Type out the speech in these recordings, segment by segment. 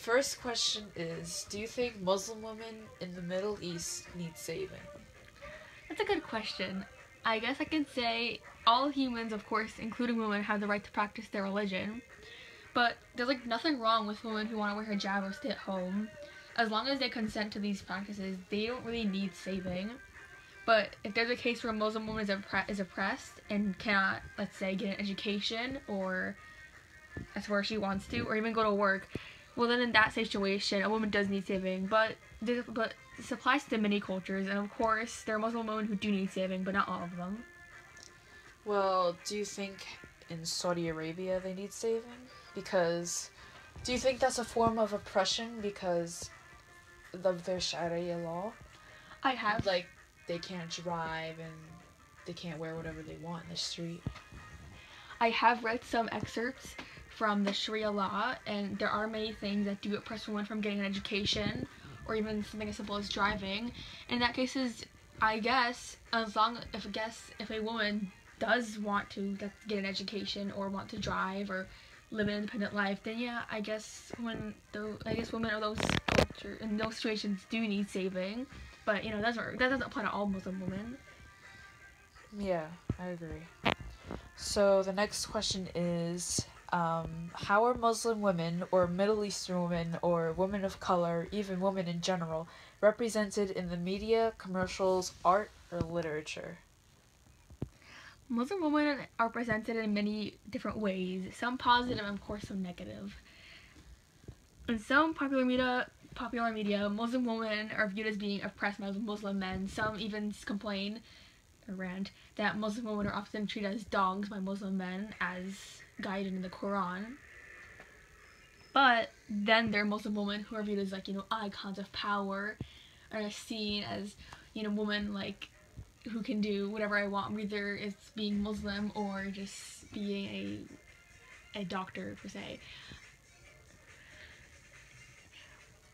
first question is, do you think Muslim women in the Middle East need saving? That's a good question. I guess I can say all humans, of course, including women, have the right to practice their religion. But there's like nothing wrong with women who want to wear hijab or stay at home. As long as they consent to these practices, they don't really need saving. But if there's a case where a Muslim woman is oppressed and cannot, let's say, get an education or that's where she wants to, or even go to work, well then in that situation, a woman does need saving. But this applies to many cultures, and of course, there are Muslim women who do need saving, but not all of them. Well, do you think in Saudi Arabia they need saving? Because, do you think that's a form of oppression because of their Sharia law? I have. Like, they can't drive and they can't wear whatever they want in the street. I have read some excerpts from the Sharia law, and there are many things that do oppress women from getting an education, or even something as simple as driving. In that cases, I guess, if a woman does want to get an education or want to drive or live an independent life, then yeah, I guess women of those culture in those situations do need saving. But that doesn't apply to all Muslim women. Yeah, I agree. So the next question is, how are Muslim women or Middle Eastern women or women of color, even women in general, represented in the media, commercials, art, or literature? Muslim women are presented in many different ways, some positive and of course some negative. In some popular media, Muslim women are viewed as being oppressed by Muslim men. Some even complain or rant that Muslim women are often treated as dogs by Muslim men, as guided in the Quran. But then there are Muslim women who are viewed as icons of power, are seen as women who can do whatever I want, whether it's being Muslim or just being a doctor per se.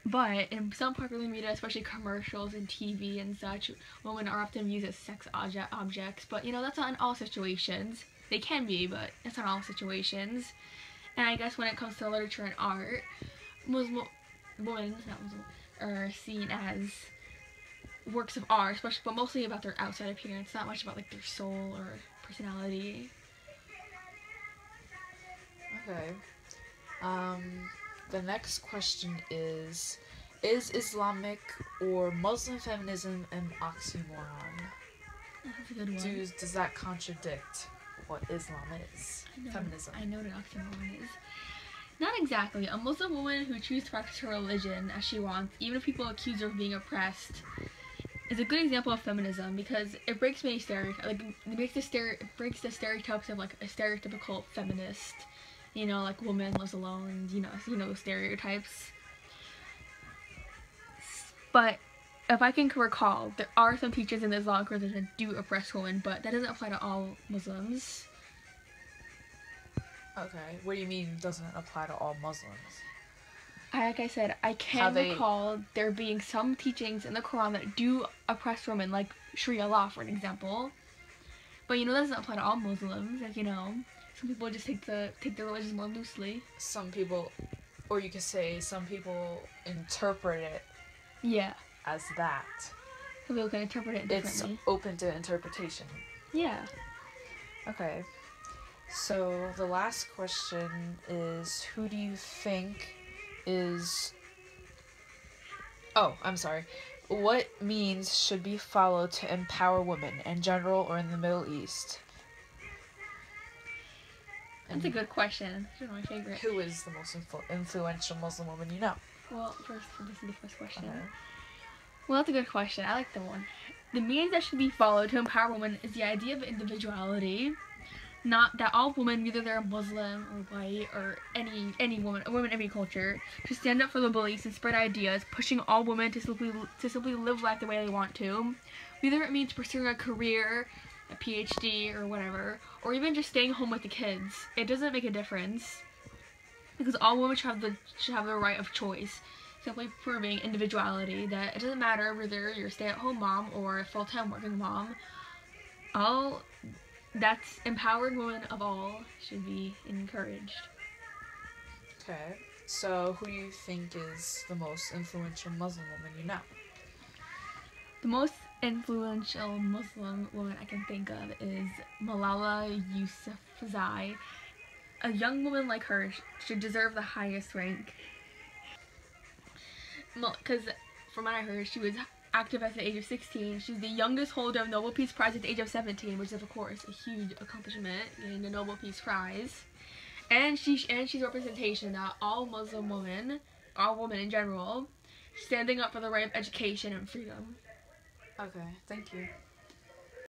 But in some popular media, especially commercials and TV and such, women are often used as sex objects. But that's not in all situations. They can be, but it's not all situations. And I guess when it comes to literature and art, Muslim women, not Muslim, are seen as works of art, but mostly about their outside appearance, not much about their soul or personality. Okay. The next question is Islamic or Muslim feminism an oxymoron? That's a good one. Does that contradict what Islam is? Feminism. I know what an oxymoron is. Not exactly. A Muslim woman who chooses to practice her religion as she wants, even if people accuse her of being oppressed, is a good example of feminism because it breaks many stereotypes. It breaks the stereotypes of a stereotypical feminist. Woman lives alone, stereotypes. But if I can recall, there are some teachers in the Islamic religion that do oppress women, but that doesn't apply to all Muslims. Okay, what do you mean doesn't apply to all Muslims? Like I said, I can recall there being some teachings in the Quran that do oppress women, like Sharia law, for an example. But that doesn't apply to all Muslims. Some people just take their religion more loosely. Some people, or you could say some people interpret it. Yeah. As that. Some people can interpret it differently. It's open to interpretation. Yeah. Okay. So the last question is, who do you think is... Oh, I'm sorry. What means should be followed to empower women in general or in the Middle East? That's a good question. It's one of my favorite. Who is the most influential Muslim woman you know? Well, this is the first question. Okay. Well, that's a good question. I like the one. The means that should be followed to empower women is the idea of individuality. Not that all women, whether they're Muslim or white or any woman, a woman in every culture, should stand up for the beliefs and spread ideas, pushing all women to simply live life the way they want to. Whether it means pursuing a career, a PhD or whatever, or even just staying home with the kids. It doesn't make a difference because all women should have the right of choice, simply proving individuality, that it doesn't matter whether you're a stay-at-home mom or a full-time working mom. That's empowering women of all should be encouraged. Okay. So, who do you think is the most influential Muslim woman you know? The most influential Muslim woman I can think of is Malala Yousafzai. A young woman like her should deserve the highest rank. Because from what I heard, she was active at the age of 16. She's the youngest holder of Nobel Peace Prize at the age of 17, which is of course a huge accomplishment, getting the Nobel Peace Prize. And she's representation that all Muslim women, all women in general, standing up for the right of education and freedom. Okay, thank you.